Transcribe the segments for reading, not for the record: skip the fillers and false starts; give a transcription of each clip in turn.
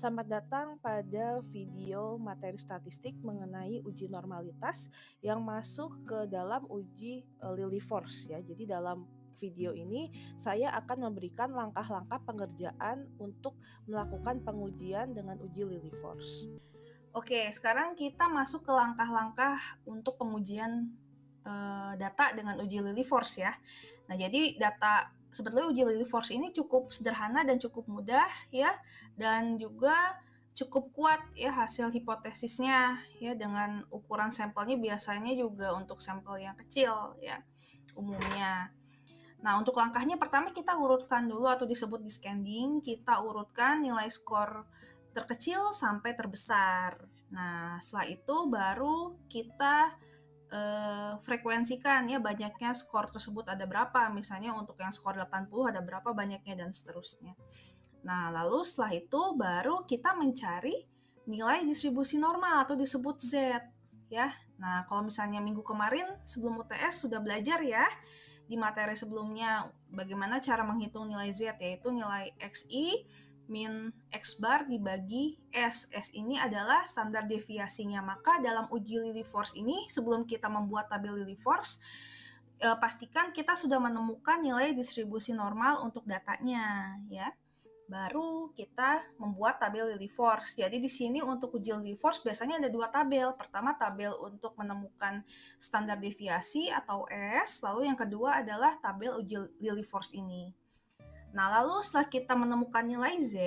Selamat datang pada video materi statistik mengenai uji normalitas yang masuk ke dalam uji Lilliefors ya. Jadi dalam video ini saya akan memberikan langkah-langkah pengerjaan untuk melakukan pengujian dengan uji Lilliefors. Oke, sekarang kita masuk ke langkah-langkah untuk pengujian data dengan uji Lilliefors ya. Nah, jadi sebetulnya uji Lilliefors ini cukup sederhana dan cukup mudah ya, dan juga cukup kuat ya hasil hipotesisnya ya, dengan ukuran sampelnya biasanya juga untuk sampel yang kecil ya umumnya. Nah, untuk langkahnya pertama kita urutkan dulu atau disebut descending, kita urutkan nilai skor terkecil sampai terbesar. Nah, setelah itu baru kita frekuensikan ya banyaknya skor tersebut ada berapa. Misalnya untuk yang skor 80 ada berapa banyaknya dan seterusnya. Nah, lalu setelah itu baru kita mencari nilai distribusi normal atau disebut Z ya. Nah, kalau misalnya minggu kemarin sebelum UTS sudah belajar ya di materi sebelumnya bagaimana cara menghitung nilai Z, yaitu nilai XI min X bar dibagi S. S ini adalah standar deviasinya. Maka dalam uji Lilliefors ini, sebelum kita membuat tabel Lilliefors, pastikan kita sudah menemukan nilai distribusi normal untuk datanya ya. Baru kita membuat tabel Lilliefors. Jadi di sini untuk uji Lilliefors biasanya ada dua tabel. Pertama tabel untuk menemukan standar deviasi atau S, lalu yang kedua adalah tabel uji Lilliefors ini. Nah, lalu setelah kita menemukan nilai Z,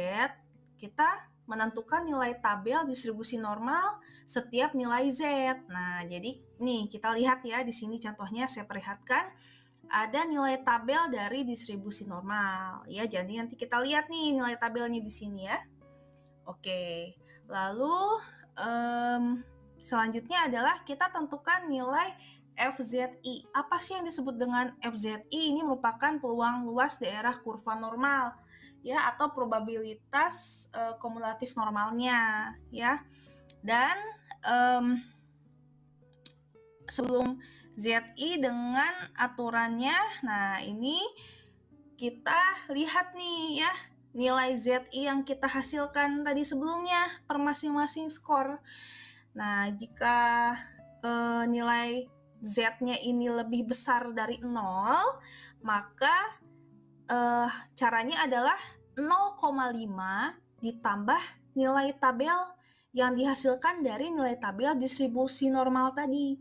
kita menentukan nilai tabel distribusi normal setiap nilai Z. Nah, jadi nih kita lihat ya di sini contohnya saya perlihatkan ada nilai tabel dari distribusi normal ya. Jadi nanti kita lihat nih nilai tabelnya di sini ya. Oke, lalu selanjutnya adalah kita tentukan nilai FZI. Apa sih yang disebut dengan FZI? Ini merupakan peluang luas daerah kurva normal ya, atau probabilitas kumulatif normalnya ya. Dan sebelum ZI dengan aturannya, nah ini kita lihat nih ya nilai ZI yang kita hasilkan tadi sebelumnya per masing-masing skor. Nah, jika nilai Z-nya ini lebih besar dari 0, maka caranya adalah 0,5 ditambah nilai tabel yang dihasilkan dari nilai tabel distribusi normal tadi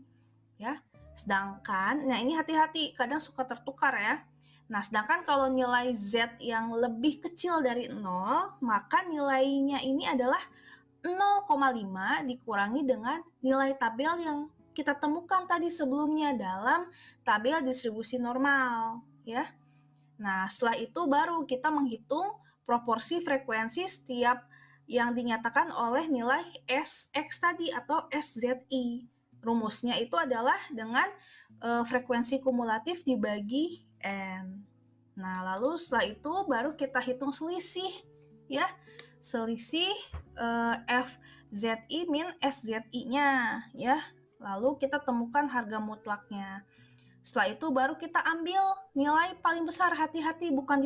ya. Sedangkan, nah ini hati-hati, kadang suka tertukar ya. Nah, sedangkan kalau nilai Z yang lebih kecil dari 0, maka nilainya ini adalah 0,5 dikurangi dengan nilai tabel yang kita temukan tadi sebelumnya dalam tabel distribusi normal ya. Nah, setelah itu baru kita menghitung proporsi frekuensi setiap yang dinyatakan oleh nilai SX tadi atau SZI. Rumusnya itu adalah dengan frekuensi kumulatif dibagi N. Nah, lalu setelah itu baru kita hitung selisih ya. Selisih FZI min SZI-nya ya. Lalu kita temukan harga mutlaknya. Setelah itu baru kita ambil nilai paling besar. Hati-hati, bukan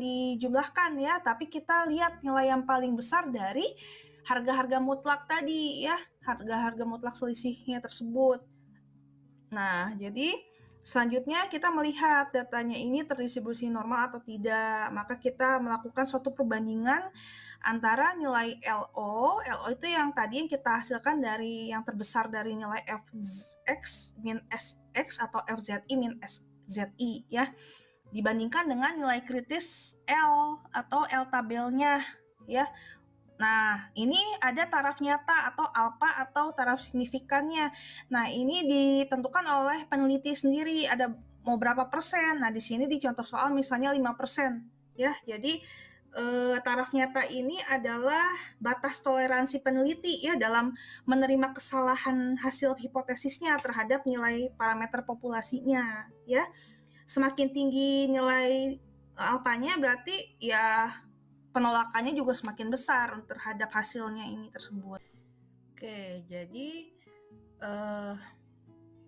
dijumlahkan ya, tapi kita lihat nilai yang paling besar dari harga-harga mutlak tadi ya, harga-harga mutlak selisihnya tersebut. Nah, jadi selanjutnya kita melihat datanya ini terdistribusi normal atau tidak. Maka kita melakukan suatu perbandingan antara nilai LO itu yang tadi yang kita hasilkan dari yang terbesar dari nilai Fx min Sx atau FZI min SZI ya, dibandingkan dengan nilai kritis L atau L tabelnya ya. Nah, ini ada taraf nyata atau alfa atau taraf signifikannya. Nah, ini ditentukan oleh peneliti sendiri, ada mau berapa persen. Nah, di sini di contoh soal misalnya 5% ya. Jadi taraf nyata ini adalah batas toleransi peneliti ya dalam menerima kesalahan hasil hipotesisnya terhadap nilai parameter populasinya ya. Semakin tinggi nilai alfanya berarti ya penolakannya juga semakin besar terhadap hasilnya ini tersebut. Oke, jadi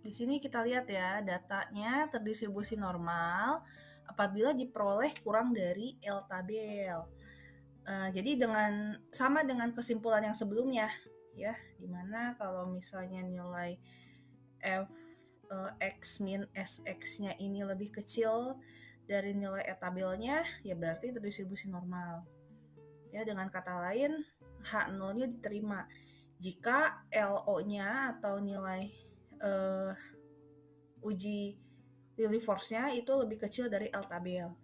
di sini kita lihat ya datanya terdistribusi normal apabila diperoleh kurang dari L tabel. Jadi sama dengan kesimpulan yang sebelumnya ya, dimana kalau misalnya nilai x min sx-nya ini lebih kecil dari nilai tabelnya, ya berarti itu distribusi normal. Ya, dengan kata lain, H0-nya diterima jika LO-nya atau nilai uji Lillie force-nya itu lebih kecil dari L tabel.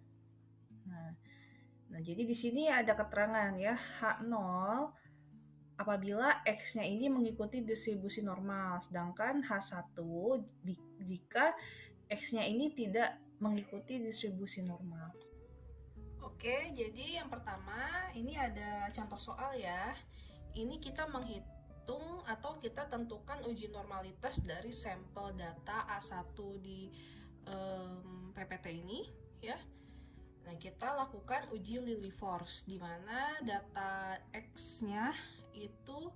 Nah, jadi di sini ada keterangan ya, H0 apabila X-nya ini mengikuti distribusi normal, sedangkan H1 jika X-nya ini tidak mengikuti distribusi normal. Oke, jadi yang pertama ini ada contoh soal ya. Ini kita menghitung atau kita tentukan uji normalitas dari sampel data A1 di PPT ini ya. Nah, kita lakukan uji Lillie force di mana data X-nya itu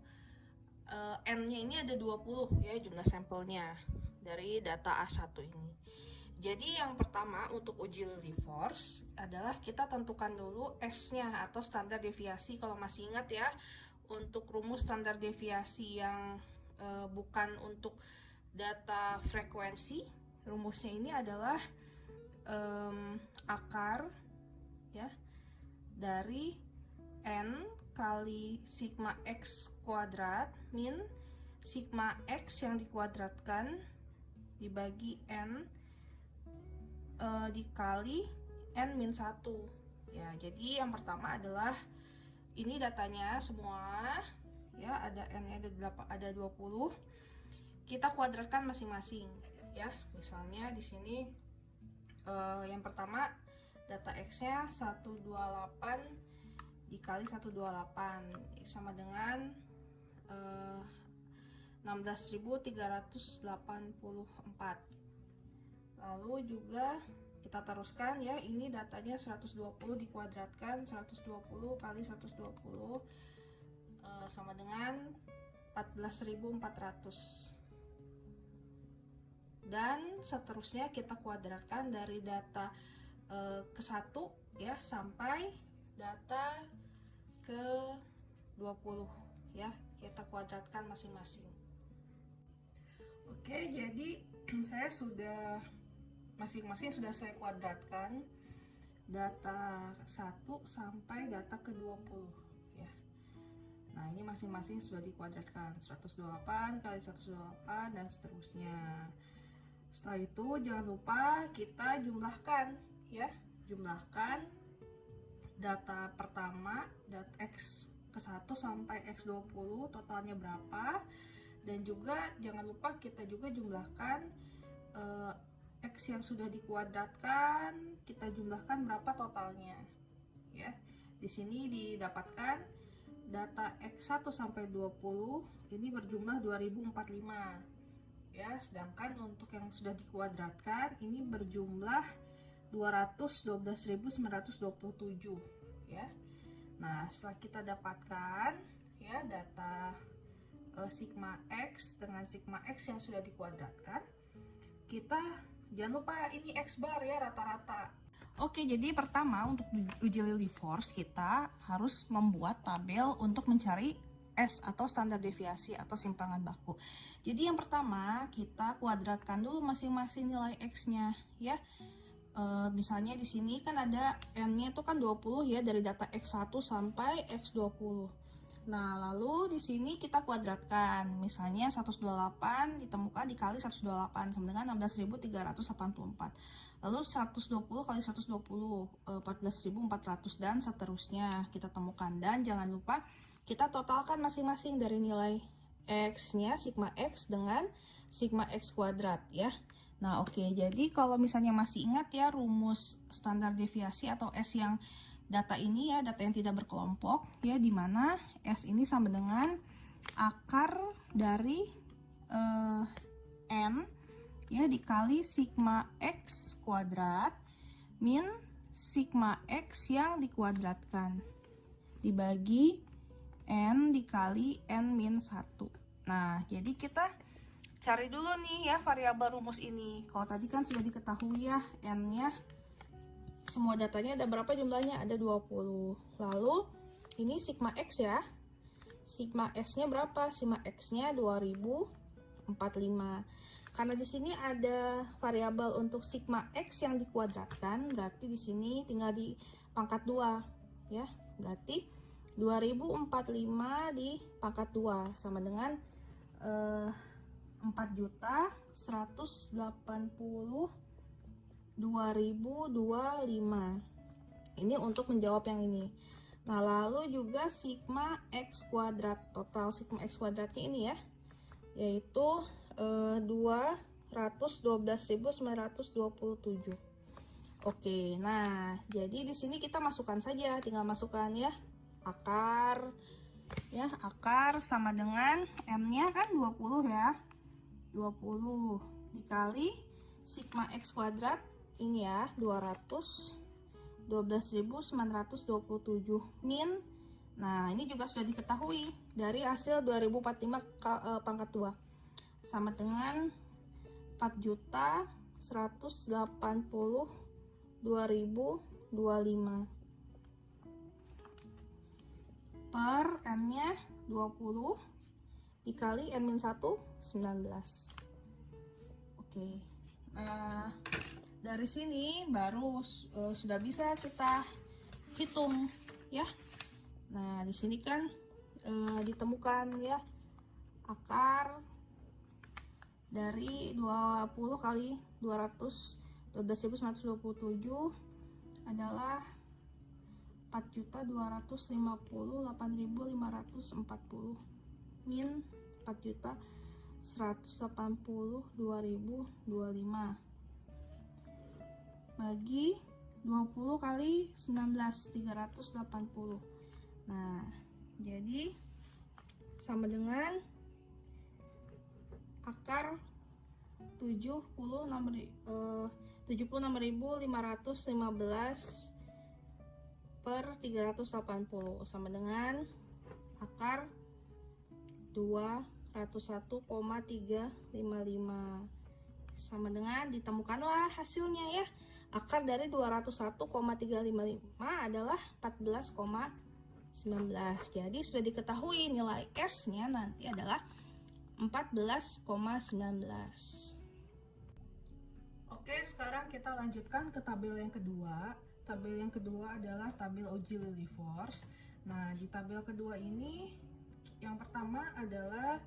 N-nya ini ada 20 ya jumlah sampelnya dari data A1 ini. Jadi yang pertama untuk uji Lillie force adalah kita tentukan dulu S-nya atau standar deviasi. Kalau masih ingat ya, untuk rumus standar deviasi yang bukan untuk data frekuensi, rumusnya ini adalah akar ya dari N kali sigma X kuadrat min sigma X yang dikuadratkan dibagi N dikali N min 1 ya. Jadi yang pertama adalah ini datanya semua ya, ada N-nya ada 20, kita kuadratkan masing-masing ya. Misalnya di sini yang pertama data X-nya 128 dikali 128 sama dengan 16.384. Lalu juga kita teruskan ya, ini datanya 120 dikuadratkan 120 kali 120 sama dengan 14.400. Dan seterusnya kita kuadratkan dari data ke 1 ya sampai data ke 20 ya, kita kuadratkan masing-masing. Oke, jadi saya sudah masing-masing sudah saya kuadratkan data 1 sampai data ke 20 ya. Nah, ini masing-masing sudah dikuadratkan 128 kali 128 dan seterusnya. Setelah itu jangan lupa kita jumlahkan ya, jumlahkan data pertama, data X ke 1 sampai X20 totalnya berapa, dan juga jangan lupa kita juga jumlahkan X yang sudah dikuadratkan, kita jumlahkan berapa totalnya ya. Di sini didapatkan data X1 sampai 20 ini berjumlah 2045 ya, sedangkan untuk yang sudah dikuadratkan ini berjumlah 212.927 ya. Nah, setelah kita dapatkan ya data sigma X dengan sigma X yang sudah dikuadratkan, kita jangan lupa ini X bar ya, rata-rata. Oke, jadi pertama untuk uji Lillie force kita harus membuat tabel untuk mencari S atau standar deviasi atau simpangan baku. Jadi yang pertama kita kuadratkan dulu masing-masing nilai X-nya ya. Misalnya di sini kan ada N-nya itu kan 20 ya, dari data X1 sampai X20. Nah, lalu di sini kita kuadratkan. Misalnya 128 ditemukan dikali 128 sama dengan 16.384. Lalu 120 kali 120 14.400 dan seterusnya kita temukan. Dan jangan lupa kita totalkan masing-masing dari nilai X-nya sigma X dengan sigma X kuadrat ya. Nah, oke. Jadi kalau misalnya masih ingat ya rumus standar deviasi atau S yang data ini ya, data yang tidak berkelompok ya, dimana S ini sama dengan akar dari N ya dikali sigma X kuadrat min sigma X yang dikuadratkan dibagi N dikali N min 1. Nah, jadi kita cari dulu nih ya variabel rumus ini. Kalau tadi kan sudah diketahui ya N-nya, semua datanya ada berapa jumlahnya? Ada 20. Lalu ini sigma X ya. Sigma X-nya berapa? Sigma X-nya 2045. Karena di sini ada variabel untuk sigma X yang dikuadratkan, berarti di sini tinggal di pangkat 2 ya. Berarti 2045 di pangkat 2 sama dengan 4.180.2025. Ini untuk menjawab yang ini. Nah, lalu juga sigma X kuadrat, total sigma X kuadratnya ini ya, yaitu 212.927. Oke, nah jadi di sini kita masukkan saja, tinggal masukkan ya akar sama dengan M-nya kan 20 ya. 20 dikali sigma X kuadrat ini ya 212.927 min. Nah, ini juga sudah diketahui dari hasil 2045 pangkat 2 sama dengan 4.180.2025 per N-nya 20 dikali N-1 19. Oke. Nah, dari sini baru sudah bisa kita hitung ya. Nah, di sini kan ditemukan ya akar dari 20 kali 12.927 adalah 4.258.540 min 4.180.2025 bagi 20 kali 19 380. Nah, jadi sama dengan akar 76.515 per 380 sama dengan akar 201,355 sama dengan ditemukanlah hasilnya ya. Akar dari 201,355 adalah 14,19. Jadi sudah diketahui nilai S-nya nanti adalah 14,19. Oke, sekarang kita lanjutkan ke tabel yang kedua. Tabel yang kedua adalah tabel auxiliary force. Nah, di tabel kedua ini yang pertama adalah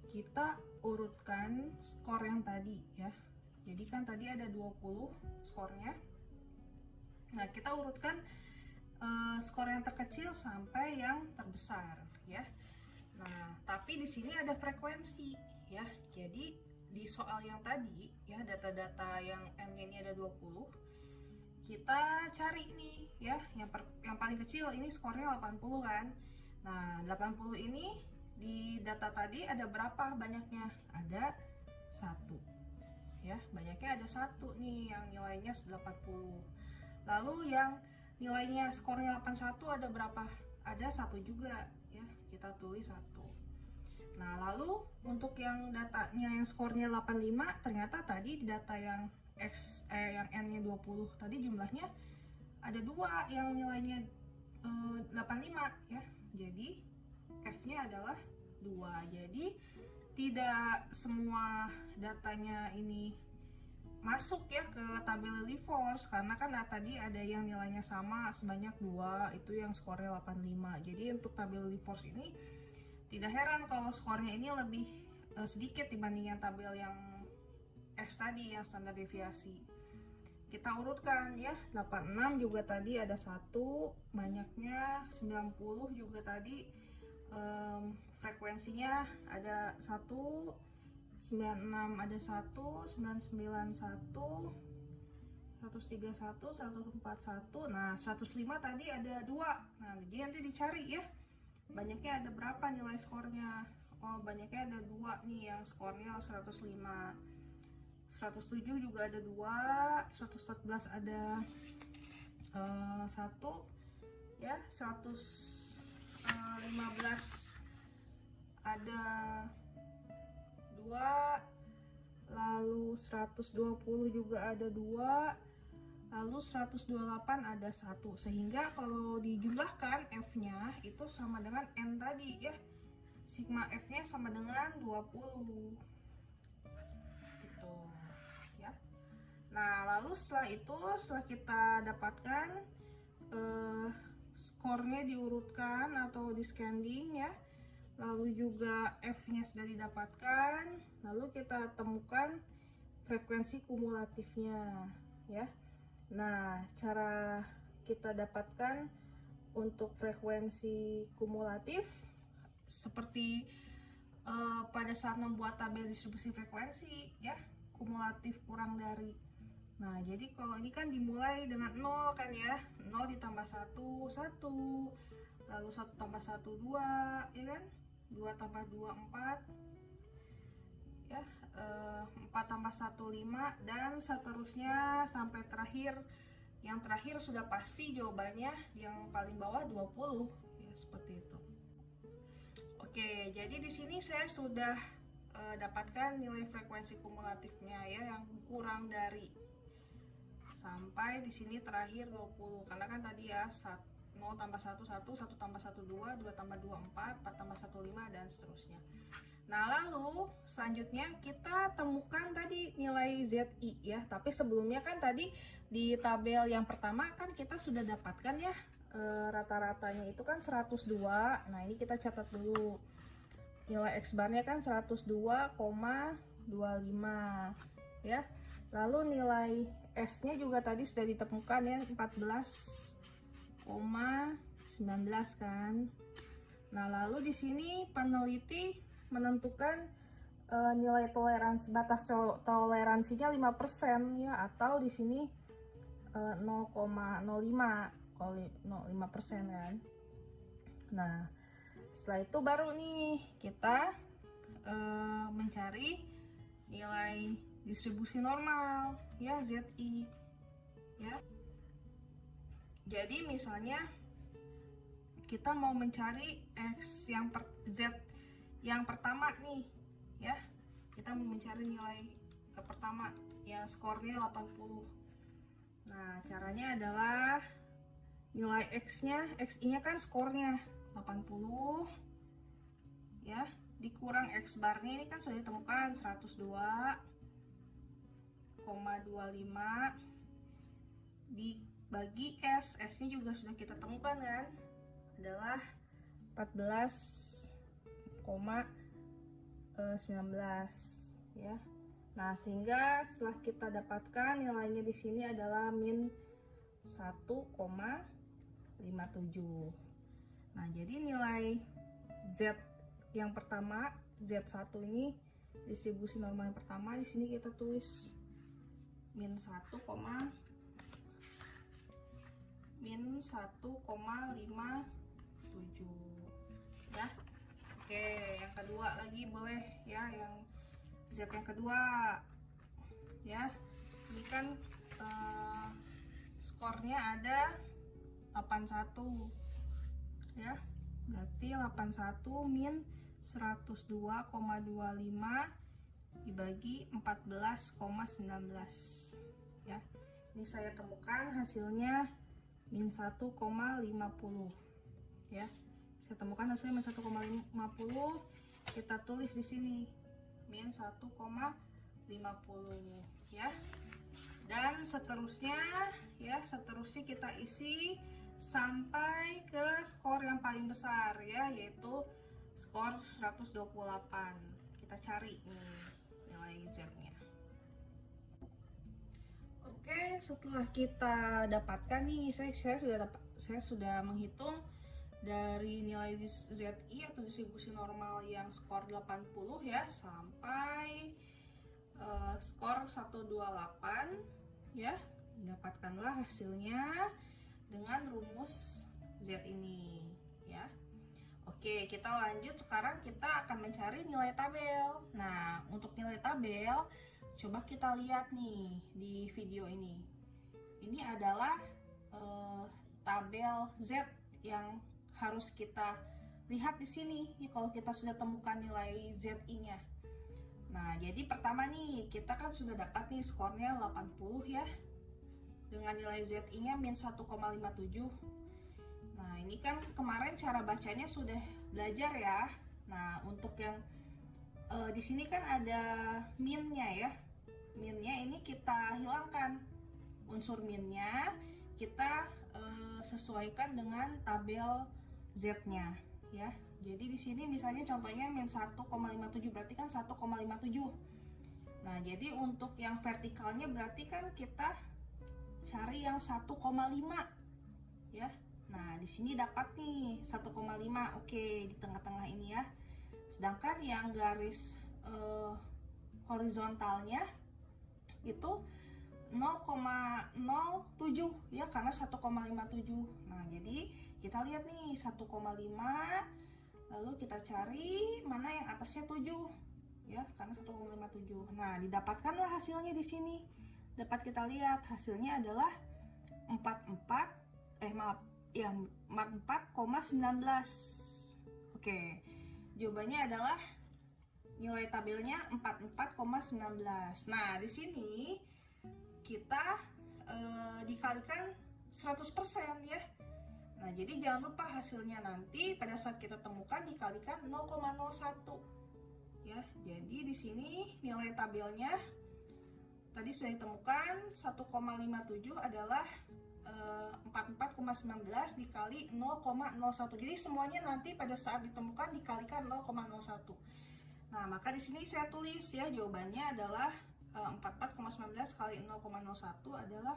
kita urutkan skor yang tadi ya. Jadi kan tadi ada 20 skornya. Nah, kita urutkan skor yang terkecil sampai yang terbesar ya. Nah, tapi di sini ada frekuensi ya. Jadi di soal yang tadi ya, data-data yang N-nya ini ada 20. Kita cari nih ya, yang paling kecil ini skornya 80 kan. Nah, 80 ini di data tadi ada berapa banyaknya? Ada 1 ya, banyaknya ada 1 nih yang nilainya 80. Lalu yang nilainya skornya 81 ada berapa? Ada 1 juga ya, kita tulis 1. Nah, lalu untuk yang datanya yang skornya 85, ternyata tadi di data yang yang N-nya 20 tadi jumlahnya ada 2 yang nilainya 85 ya. Jadi F-nya adalah 2. Jadi tidak semua datanya ini masuk ya ke tabel force karena kan tadi ada yang nilainya sama sebanyak 2, itu yang skornya 85. Jadi untuk tabel force ini tidak heran kalau skornya ini lebih sedikit dibandingkan tabel yang S tadi yang standar deviasi. Kita urutkan ya, 86 juga tadi ada 1 banyaknya, 90 juga tadi frekuensinya ada 1, 96 ada 1, 99 1, 131, 141. Nah, 105 tadi ada 2. Nah, jadi nanti dicari ya, banyaknya ada berapa nilai skornya. Oh, banyaknya ada 2 nih yang skornya 105. 107 juga ada 2, 114 ada 1 ya, 115 ada 2, lalu 120 juga ada 2, lalu 128 ada 1, sehingga kalau dijumlahkan F-nya itu sama dengan N tadi ya. Sigma F-nya sama dengan 20 gitu ya. Nah, lalu setelah itu, setelah kita dapatkan skornya diurutkan atau descending ya, lalu juga F-nya sudah didapatkan, lalu kita temukan frekuensi kumulatifnya ya. Nah, cara kita dapatkan untuk frekuensi kumulatif seperti pada saat membuat tabel distribusi frekuensi ya, kumulatif kurang dari. Nah, jadi kalau ini kan dimulai dengan 0 kan ya, 0 ditambah 1, 1, lalu 1 tambah 1, 2 ya kan, 2 tambah 2, 4 ya, 4 tambah 1, 5, dan seterusnya sampai terakhir. Yang terakhir sudah pasti jawabannya yang paling bawah 20 ya, seperti itu. Oke, jadi di sini saya sudah dapatkan nilai frekuensi kumulatifnya ya, yang kurang dari, sampai di sini terakhir 20, karena kan tadi ya 0 tambah 1, 1, 1 tambah 1, 2, 2 tambah 2, 4, 4 tambah 1, 5, dan seterusnya. Nah, lalu selanjutnya kita temukan tadi nilai ZI ya. Tapi sebelumnya kan tadi di tabel yang pertama kan kita sudah dapatkan ya, rata-ratanya itu kan 102. Nah, ini kita catat dulu. Nilai X barnya kan 102,25 ya. Lalu nilai S-nya juga tadi sudah ditemukan ya, 14,19 kan. Nah, lalu di sini peneliti menentukan nilai toleransi, batas toleransinya 5% ya, atau di sini 0,05 kalau 0,5% kan. Nah, setelah itu baru nih kita mencari nilai distribusi normal ya, ZI ya. Jadi misalnya kita mau mencari X yang Z yang pertama nih ya, kita mau mencari nilai pertama yang skornya 80. Nah, caranya adalah nilai XI-nya kan skornya 80 ya, dikurang X barnya ini kan sudah ditemukan 102,25 dibagi S-nya juga sudah kita temukan kan, adalah 14,19 ya. Nah, sehingga setelah kita dapatkan nilainya di sini adalah min 1,57. Nah, jadi nilai Z yang pertama, Z1 ini distribusi normal yang pertama, di sini kita tulis min 1,57 ya. Oke, yang kedua lagi boleh ya, yang Z yang kedua ya. Ini kan skornya ada 81 ya, berarti 81 min 102,25 dibagi 14,19 ya. Ini saya temukan hasilnya min 1,50 ya. Saya temukan hasilnya min 1,50, kita tulis di sini min 1,50 ya. Dan seterusnya ya, seterusnya kita isi sampai ke skor yang paling besar ya, yaitu skor 128. Kita cari nih nilai Z-nya. Oke, setelah kita dapatkan nih, saya sudah menghitung dari nilai ZI atau distribusi normal yang skor 80 ya, sampai skor 128 ya. Dapatkanlah hasilnya dengan rumus Z ini ya. Oke, kita lanjut. Sekarang kita akan mencari nilai tabel. Nah, untuk nilai tabel, coba kita lihat nih di video ini. Ini adalah tabel Z yang harus kita lihat di sini. Ya, kalau kita sudah temukan nilai ZI-nya. Nah, jadi pertama nih, kita kan sudah dapat nih skornya 80 ya. dengan nilai ZI-nya min 1,57. Nah, ini kan kemarin cara bacanya sudah belajar ya. Nah, untuk yang di sini kan ada minnya ya. Minnya ini kita hilangkan. Unsur minnya kita sesuaikan dengan tabel Z-nya ya. Jadi di sini misalnya contohnya min 1,57 berarti kan 1,57. Nah, jadi untuk yang vertikalnya berarti kan kita cari yang 1,5 ya. Nah, di sini dapat nih 1,5. Oke, di tengah-tengah ini ya. Sedangkan yang garis horizontalnya itu 0,07 ya, karena 1,57. Nah, jadi kita lihat nih 1,5, lalu kita cari mana yang atasnya 7 ya, karena 1,57. Nah, didapatkanlah hasilnya di sini. Dapat kita lihat hasilnya adalah 44,19. Oke. Jawabannya adalah nilai tabelnya 44,19. Nah, di sini kita dikalikan 100% ya. Nah, jadi jangan lupa hasilnya nanti pada saat kita temukan dikalikan 0,01. Ya, jadi di sini nilai tabelnya tadi sudah ditemukan 1,57 adalah 44,19 dikali 0,01. Jadi semuanya nanti pada saat ditemukan dikalikan 0,01. Nah, maka di sini saya tulis ya jawabannya adalah 44,19 kali 0,01 adalah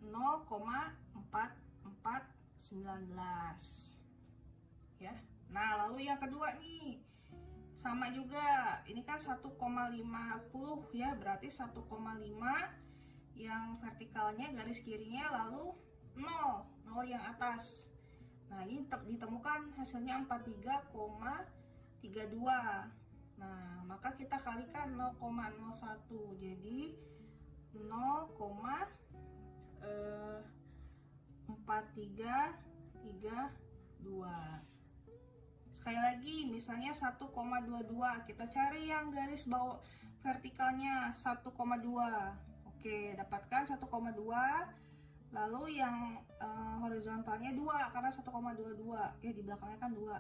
0,4419 ya. Nah, lalu yang kedua nih sama juga, ini kan 1,50 ya, berarti 1,5 yang vertikalnya garis kirinya, lalu 0 yang atas. Nah, ini ditemukan hasilnya 43,32. Nah, maka kita kalikan 0,01, jadi 0,4332. Sekali lagi, misalnya 1,22, kita cari yang garis bawah vertikalnya 1,2. Oke, dapatkan 1,2. Lalu yang horizontalnya 2 karena 1,22. Ya, di belakangnya kan 2.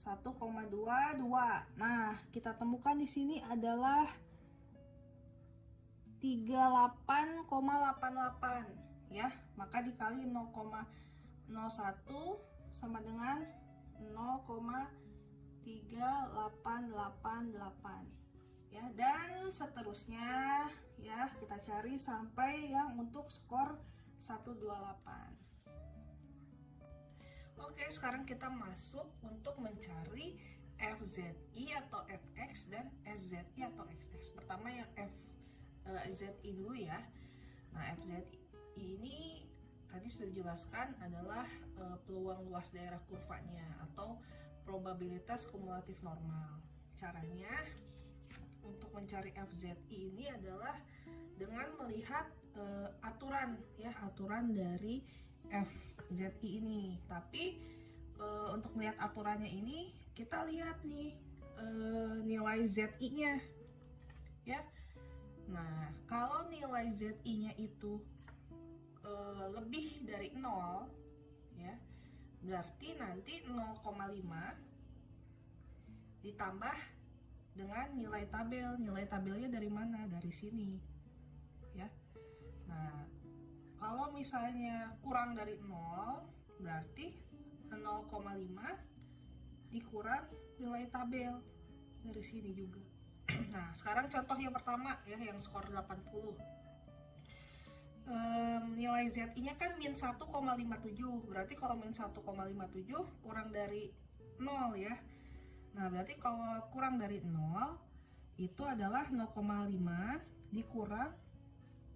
1,22. Nah, kita temukan di sini adalah 38,88 ya. Maka dikali 0,01 sama dengan 0,3888 ya, dan seterusnya ya, kita cari sampai yang untuk skor 128. Oke, sekarang kita masuk untuk mencari FZI atau FX dan SZI atau XX. Pertama yang FZI dulu ya. Nah, FZI ini tadi sudah dijelaskan adalah peluang luas daerah kurvanya atau probabilitas kumulatif normal. Caranya untuk mencari FZI ini adalah dengan melihat aturan ya, aturan dari FZI ini. Tapi untuk melihat aturannya ini kita lihat nih nilai ZI-nya ya. Nah, kalau nilai ZI-nya itu lebih dari 0 ya, berarti nanti 0,5 ditambah dengan nilai tabel. Nilai tabelnya dari mana? Dari sini ya. Nah, kalau misalnya kurang dari 0 berarti 0,5 dikurang nilai tabel dari sini juga. Nah, sekarang contoh yang pertama ya, yang skor 80. Nilai ZI-nya kan min 1,57, berarti kalau min 1,57 kurang dari 0 ya. Nah, berarti kalau kurang dari 0 itu adalah 0,5 dikurang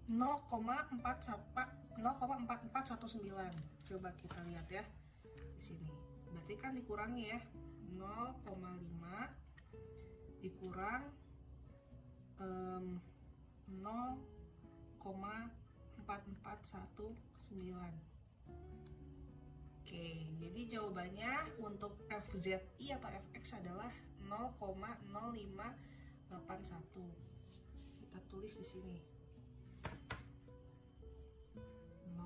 0,4419. Coba kita lihat ya di sini. Berarti kan dikurangi ya, 0,5 dikurang 0,4419. Oke, jadi jawabannya untuk FZI atau FX adalah 0,0581. Kita tulis di sini.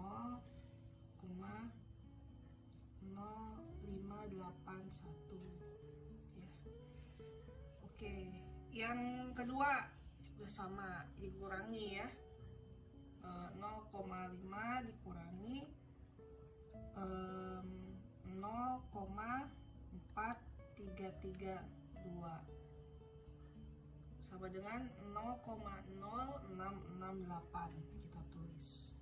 0,0581 ya. Oke, yang kedua juga sama, dikurangi ya. 0,5 dikurangi 0,4332 sama dengan 0,0668. Kita tulis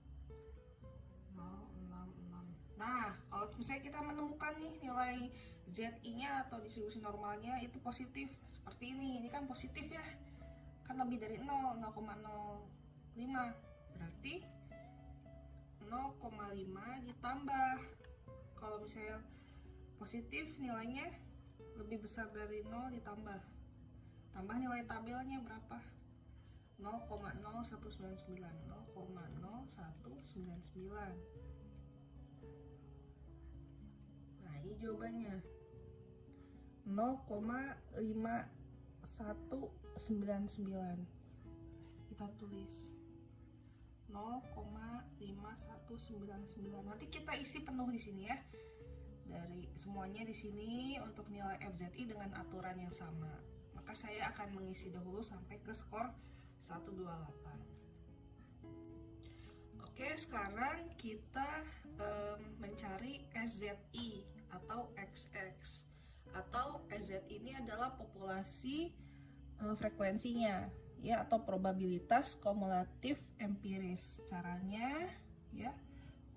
066. Nah, kalau misalnya kita menemukan nih nilai ZI-nya atau distribusi normalnya itu positif seperti ini kan positif ya, kan lebih dari 0,05, berarti 0,5 ditambah, kalau misalnya positif nilainya lebih besar dari 0 ditambah nilai tabelnya berapa, 0,0199. Nah, ini jawabannya 0,5199. Kita tulis 0,5199. Nanti kita isi penuh di sini ya. Dari semuanya di sini untuk nilai FZI dengan aturan yang sama. Maka saya akan mengisi dahulu sampai ke skor 128. Oke, sekarang kita mencari SZI atau XX. Atau SZI ini adalah populasi frekuensinya ya, atau probabilitas kumulatif empiris. Caranya ya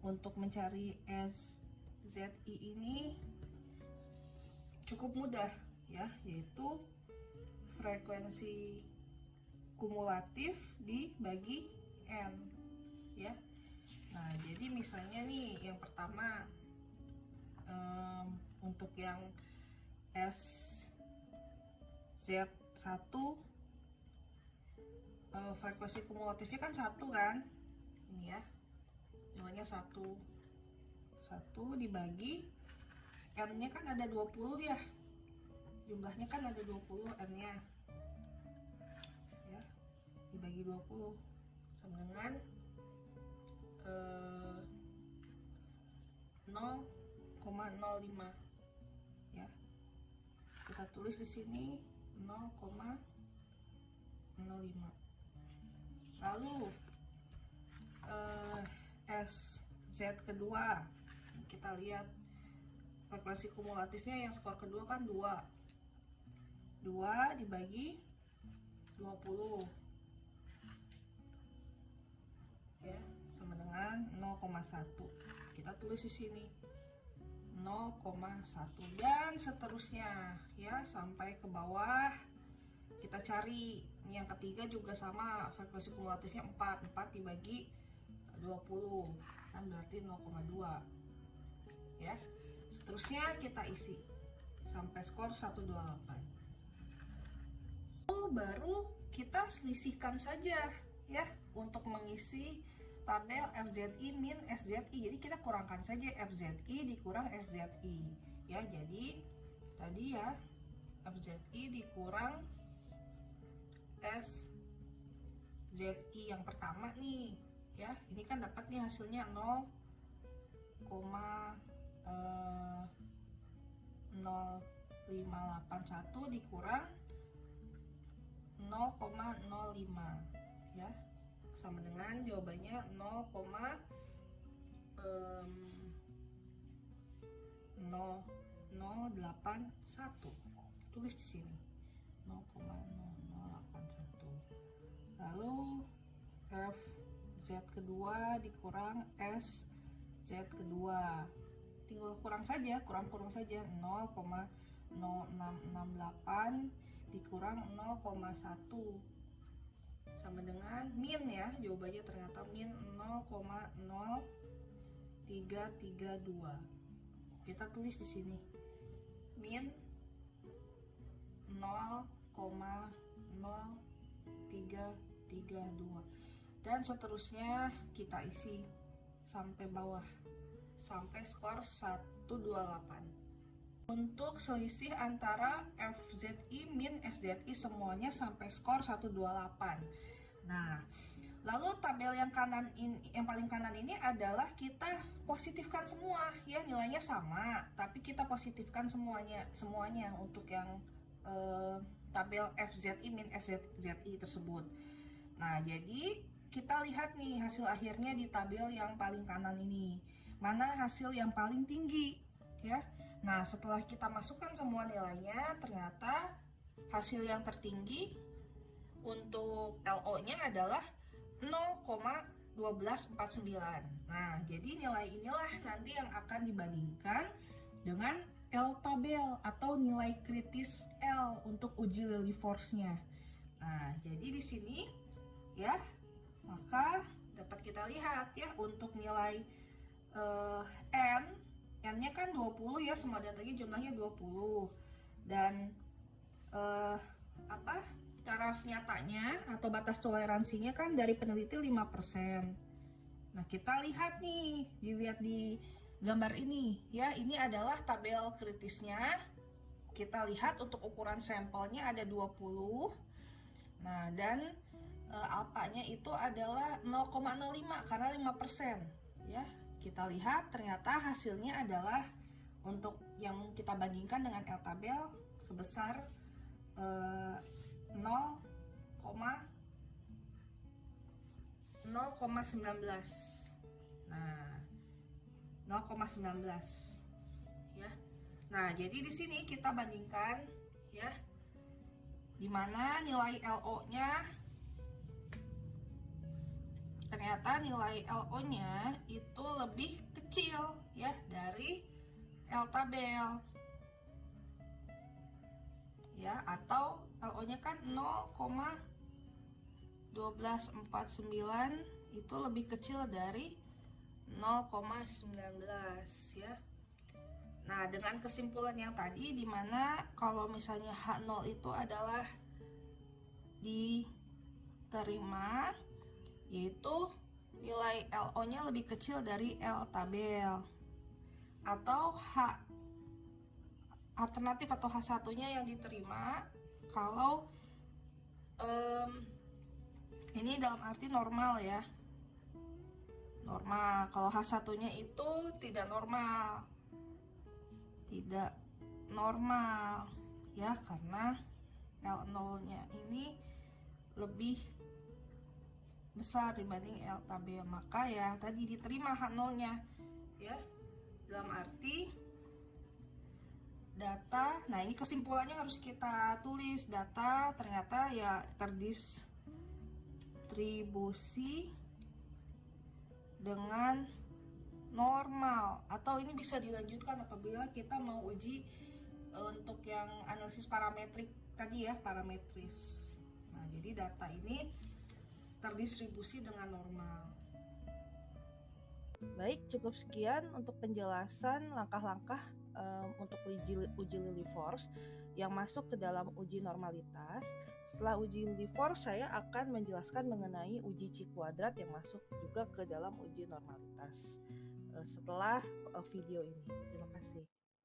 untuk mencari SZI ini cukup mudah ya, yaitu frekuensi kumulatif dibagi N ya. Nah, jadi misalnya nih yang pertama untuk yang SZ1 frekuensi kumulatifnya kan 1 kan, ini ya nilainya 1 dibagi N nya kan ada 20 ya, jumlahnya kan ada 20 N nya ya, dibagi 20 sama dengan 0,05 ya. Kita tulis di sini 0,05. Lalu SZ kedua, kita lihat frekuensi kumulatifnya yang skor kedua kan 2 dibagi 20 ya, sama dengan 0,1. Kita tulis di sini 0,1 dan seterusnya ya sampai ke bawah. Kita cari yang ketiga juga sama, frekuensi kumulatifnya 4 dibagi 20 kan berarti 0,2 ya. Seterusnya kita isi sampai skor 128. Baru kita selisihkan saja ya untuk mengisi tabel FZI min SZI. Jadi kita kurangkan saja FZI dikurang SZI ya. Jadi tadi ya FZI dikurang SZI yang pertama nih ya, ini kan dapat nih hasilnya 0,0581 dikurang 0,05 ya, sama dengan jawabannya 0,0081. Tulis di sini 0,0081. Lalu FZ kedua dikurang SZ kedua, tinggal kurang saja, kurang saja 0,0668 dikurang 0,1 sama dengan min ya, jawabannya ternyata min 0,0332. Kita tulis di sini min 0,0332 dan seterusnya kita isi sampai bawah sampai skor 128. Untuk selisih antara FZI min SZI semuanya sampai skor 128. Nah, Lalu tabel yang kanan yang paling kanan ini adalah kita positifkan semua ya, nilainya sama, tapi kita positifkan semuanya untuk yang tabel FZI min SZI tersebut. Nah, jadi kita lihat nih hasil akhirnya di tabel yang paling kanan ini. Mana hasil yang paling tinggi ya. Nah, setelah kita masukkan semua nilainya, ternyata hasil yang tertinggi untuk LO-nya adalah 0,1249. Nah, jadi nilai inilah nanti yang akan dibandingkan dengan L tabel atau nilai kritis L untuk uji Lillie force-nya. Nah, jadi di sini ya, maka dapat kita lihat ya untuk nilai N-nya kan 20 ya, semua datanya jumlahnya 20. Dan taraf nyatanya atau batas toleransinya kan dari peneliti 5%. Nah, kita lihat nih, dilihat di gambar ini ya, ini adalah tabel kritisnya. Kita lihat untuk ukuran sampelnya ada 20. Nah, dan alpanya itu adalah 0,05 karena 5% ya. Kita lihat ternyata hasilnya adalah untuk yang kita bandingkan dengan L tabel sebesar 0,19. Nah, 0,19 ya. Nah, jadi di sini kita bandingkan ya, dimana nilai LO-nya ternyata nilai LO-nya itu lebih kecil ya dari L tabel ya, atau LO-nya kan 0,1249 itu lebih kecil dari 0,19 ya. Nah, dengan kesimpulan yang tadi, dimana kalau misalnya H0 itu adalah diterima, yaitu nilai LO-nya lebih kecil dari L tabel, atau H alternatif atau H1-nya yang diterima kalau ini dalam arti normal ya, normal. Kalau H1-nya itu tidak normal ya, karena L0-nya ini lebih besar dibanding L tabel, maka ya tadi diterima H0-nya ya, dalam arti data. Nah, ini kesimpulannya harus kita tulis, data ternyata ya terdistribusi dengan normal, atau ini bisa dilanjutkan apabila kita mau uji untuk yang analisis parametrik tadi ya, parametris. Nah, jadi data ini terdistribusi dengan normal. Baik, cukup sekian untuk penjelasan langkah-langkah untuk uji Lillie force yang masuk ke dalam uji normalitas. Setelah uji Lillie force, saya akan menjelaskan mengenai uji Chi kuadrat yang masuk juga ke dalam uji normalitas setelah video ini. Terima kasih.